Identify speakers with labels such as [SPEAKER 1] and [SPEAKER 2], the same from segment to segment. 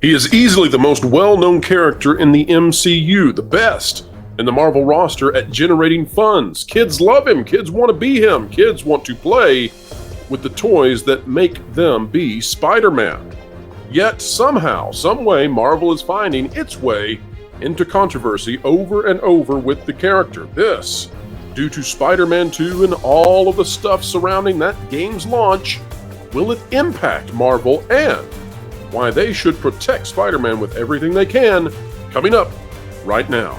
[SPEAKER 1] He is easily the most well-known character in the MCU, the best in the Marvel roster at generating funds. Kids love him, kids want to be him, kids want to play with the toys that make them be Spider-Man. Yet somehow, some way, Marvel is finding its way into controversy over and over with the character. This, due to Spider-Man 2 and all of the stuff surrounding that game's launch. Will it impact Marvel, and why they should protect Spider-Man with everything they can, coming up right now.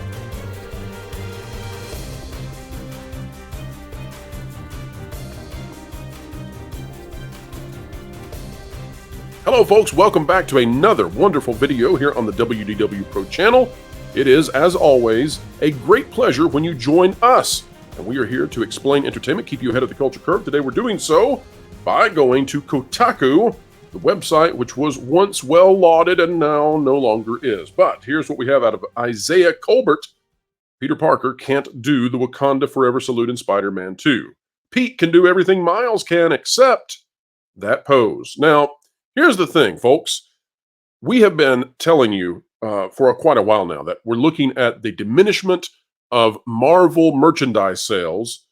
[SPEAKER 1] Hello folks, welcome back to another wonderful video here on the WDW Pro channel. It is, as always, a great pleasure when you join us. And we are here to explain entertainment, keep you ahead of the culture curve. Today we're doing so by going to Kotaku, the website which was once well lauded and now no longer is. But here's what we have out of Isaiah Colbert. Peter Parker can't do the Wakanda Forever salute in Spider-Man 2. Pete can do everything Miles can except that pose. Now, here's the thing, folks. We have been telling you for quite a while now that we're looking at the diminishment of Marvel merchandise sales.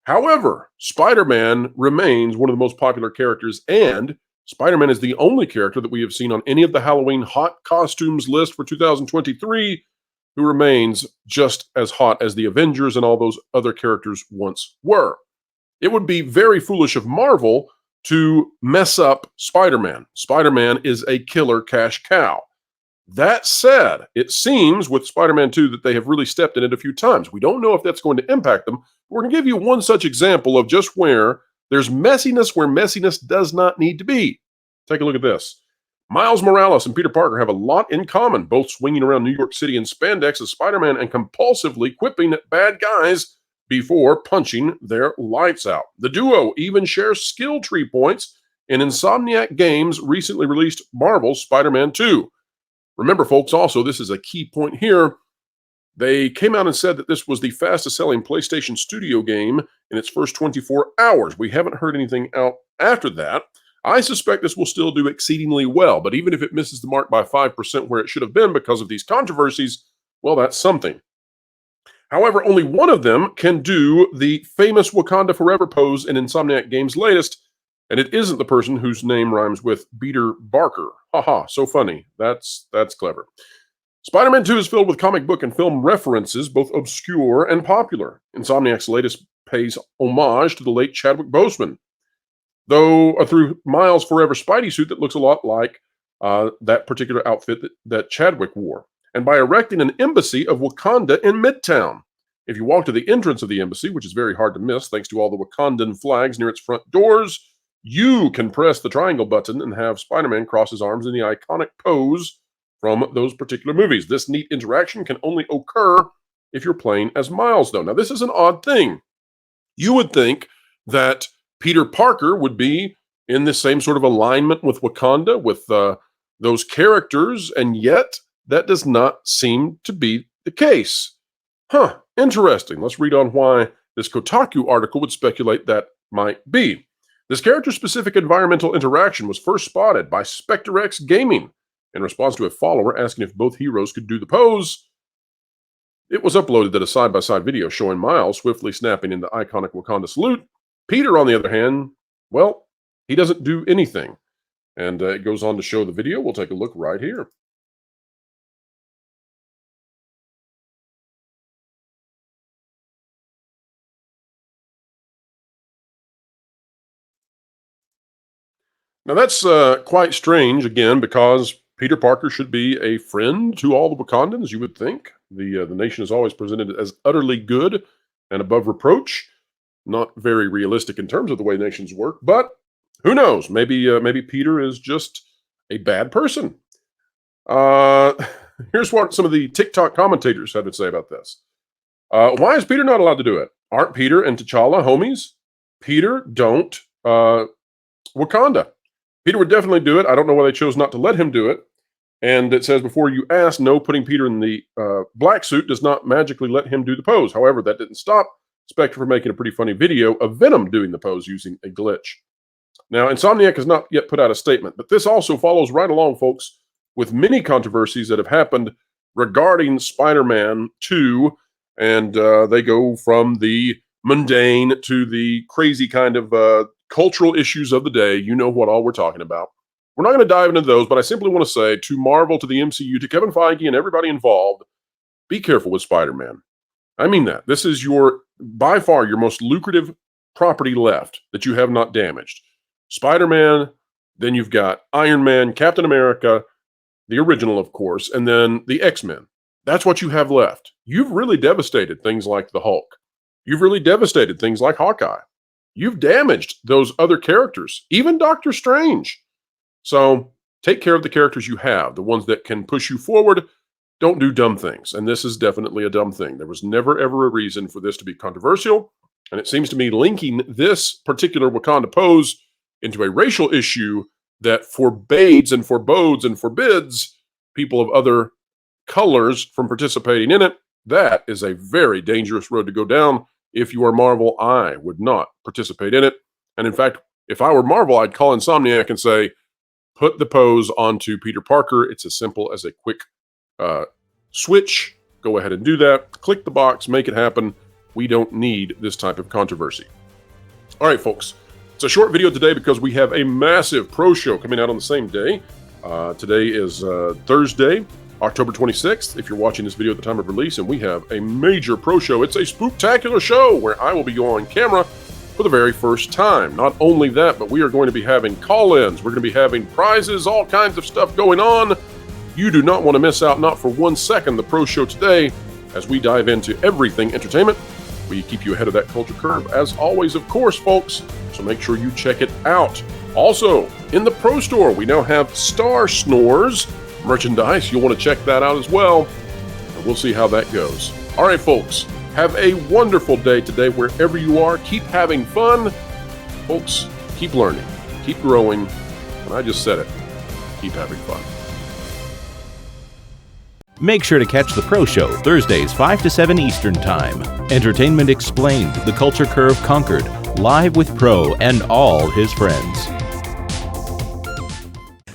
[SPEAKER 1] However, Spider-Man remains one of the most popular characters, and Spider-Man is the only character that we have seen on any of the Halloween hot costumes list for 2023 who remains just as hot as the Avengers and all those other characters once were. It would be very foolish of Marvel to mess up Spider-Man. Spider-Man is a killer cash cow. That said, it seems with Spider-Man 2 that they have really stepped in it a few times. We don't know if that's going to impact them. We're going to give you one such example of just where there's messiness where messiness does not need to be. Take a look at this. Miles Morales and Peter Parker have a lot in common, both swinging around New York City in spandex as Spider-Man and compulsively quipping at bad guys before punching their lights out. The duo even shares skill tree points in Insomniac Games' recently released Marvel's Spider-Man 2. Remember, folks, also, this is a key point here. They came out and said that this was the fastest-selling PlayStation Studio game in its first 24 hours. We haven't heard anything out after that. I suspect this will still do exceedingly well, but even if it misses the mark by 5% where it should have been because of these controversies, well, that's something. However, only one of them can do the famous Wakanda Forever pose in Insomniac Games' latest, and it isn't the person whose name rhymes with Peter Parker. Haha, so funny. That's clever. Spider-Man 2 is filled with comic book and film references, both obscure and popular. Insomniac's latest pays homage to the late Chadwick Boseman, though through Miles' Forever Spidey suit that looks a lot like that particular outfit that Chadwick wore, and by erecting an embassy of Wakanda in Midtown. If you walk to the entrance of the embassy, which is very hard to miss thanks to all the Wakandan flags near its front doors, you can press the triangle button and have Spider-Man cross his arms in the iconic pose from those particular movies. This neat interaction can only occur if you're playing as Miles, though. Now, this is an odd thing. You would think that Peter Parker would be in the same sort of alignment with Wakanda, with those characters, and yet that does not seem to be the case. Interesting. Let's read on why this Kotaku article would speculate that might be. This character-specific environmental interaction was first spotted by Spectre X Gaming in response to a follower asking if both heroes could do the pose. It was uploaded that a side-by-side video showing Miles swiftly snapping in the iconic Wakanda salute. Peter, on the other hand, well, he doesn't do anything. And it goes on to show the video. We'll take a look right here. Now, that's quite strange, again, because Peter Parker should be a friend to all the Wakandans, you would think. The nation is always presented as utterly good and above reproach. Not very realistic in terms of the way nations work, but who knows? Maybe Peter is just a bad person. Here's what some of the TikTok commentators had to say about this. Why is Peter not allowed to do it? Aren't Peter and T'Challa homies? Peter don't Wakanda. Peter would definitely do it. I don't know why they chose not to let him do it. And it says, before you ask, no, putting Peter in the black suit does not magically let him do the pose. However, that didn't stop Spectre from making a pretty funny video of Venom doing the pose using a glitch. Now, Insomniac has not yet put out a statement, but this also follows right along, folks, with many controversies that have happened regarding Spider-Man 2, and they go from the mundane to the crazy kind of cultural issues of the day. You know what all we're talking about. We're not going to dive into those, but I simply want to say to Marvel, to the MCU, to Kevin Feige, and everybody involved, be careful with Spider-Man. I mean that. This is by far your most lucrative property left that you have not damaged. Spider-Man, then you've got Iron Man, Captain America, the original, of course, and then the X-Men. That's what you have left. You've really devastated things like the Hulk. You've really devastated things like Hawkeye. You've damaged those other characters, even Doctor Strange. So take care of the characters you have, the ones that can push you forward. Don't do dumb things. And this is definitely a dumb thing. There was never, ever a reason for this to be controversial. And it seems to me linking this particular Wakanda pose into a racial issue that forbids and forbids people of other colors from participating in it, that is a very dangerous road to go down. If you are Marvel, I would not participate in it. And in fact, if I were Marvel, I'd call Insomniac and say, put the pose onto Peter Parker. It's as simple as a quick switch. Go ahead and do that. Click the box, make it happen. We don't need this type of controversy. All right, folks. It's a short video today because we have a massive pro show coming out on the same day. Today is Thursday, October 26th, if you're watching this video at the time of release, and we have a major pro show. It's a spooktacular show where I will be going on camera for the very first time. Not only that, but we are going to be having call-ins. We're going to be having prizes, all kinds of stuff going on. You do not want to miss out, not for 1 second, the pro show today as we dive into everything entertainment. We keep you ahead of that culture curve, as always, of course, folks. So make sure you check it out. Also, in the Pro Store, we now have Star Snores merchandise. You'll want to check that out as well. And we'll see how that goes. All right, folks. Have a wonderful day today wherever you are. Keep having fun. Folks, keep learning. Keep growing. And I just said it. Keep having fun.
[SPEAKER 2] Make sure to catch the Pro Show Thursdays 5 to 7 Eastern Time. Entertainment Explained, The Culture Curve Conquered, live with Pro and all his friends.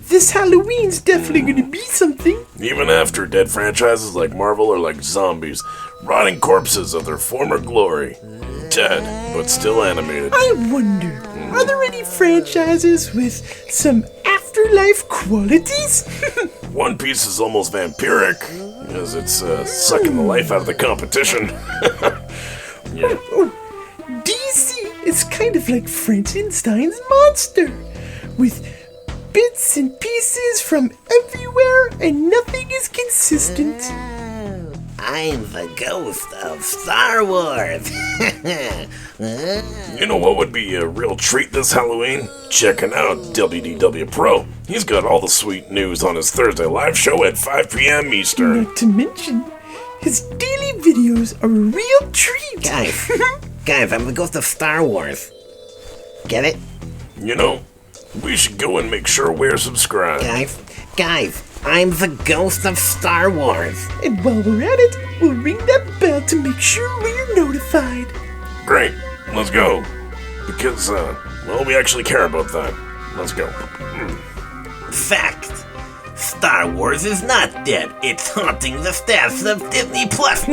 [SPEAKER 3] This Halloween's definitely gonna be something.
[SPEAKER 4] Even after dead franchises like Marvel are like zombies, rotting corpses of their former glory. Dead, but still animated.
[SPEAKER 3] I wonder, are there any franchises with some afterlife qualities?
[SPEAKER 4] One Piece is almost vampiric, as it's sucking the life out of the competition. Yeah.
[SPEAKER 3] DC is kind of like Frankenstein's monster, with bits and pieces from everywhere and nothing is consistent.
[SPEAKER 5] I'm the ghost of Star Wars.
[SPEAKER 4] You know what would be a real treat this Halloween? Checking out WDW Pro. He's got all the sweet news on his Thursday live show at 5 p.m. Eastern.
[SPEAKER 3] Not to mention, his daily videos are a real treat.
[SPEAKER 5] Guys, I'm the ghost of Star Wars. Get it?
[SPEAKER 4] You know, we should go and make sure we're subscribed.
[SPEAKER 5] Guys, I'm the ghost of Star Wars.
[SPEAKER 3] And while we're at it, we'll ring that bell to make sure we're notified.
[SPEAKER 4] Great, let's go. Because, well, we actually care about that. Let's go.
[SPEAKER 5] Fact. Star Wars is not dead. It's haunting the staffs of Disney Plus.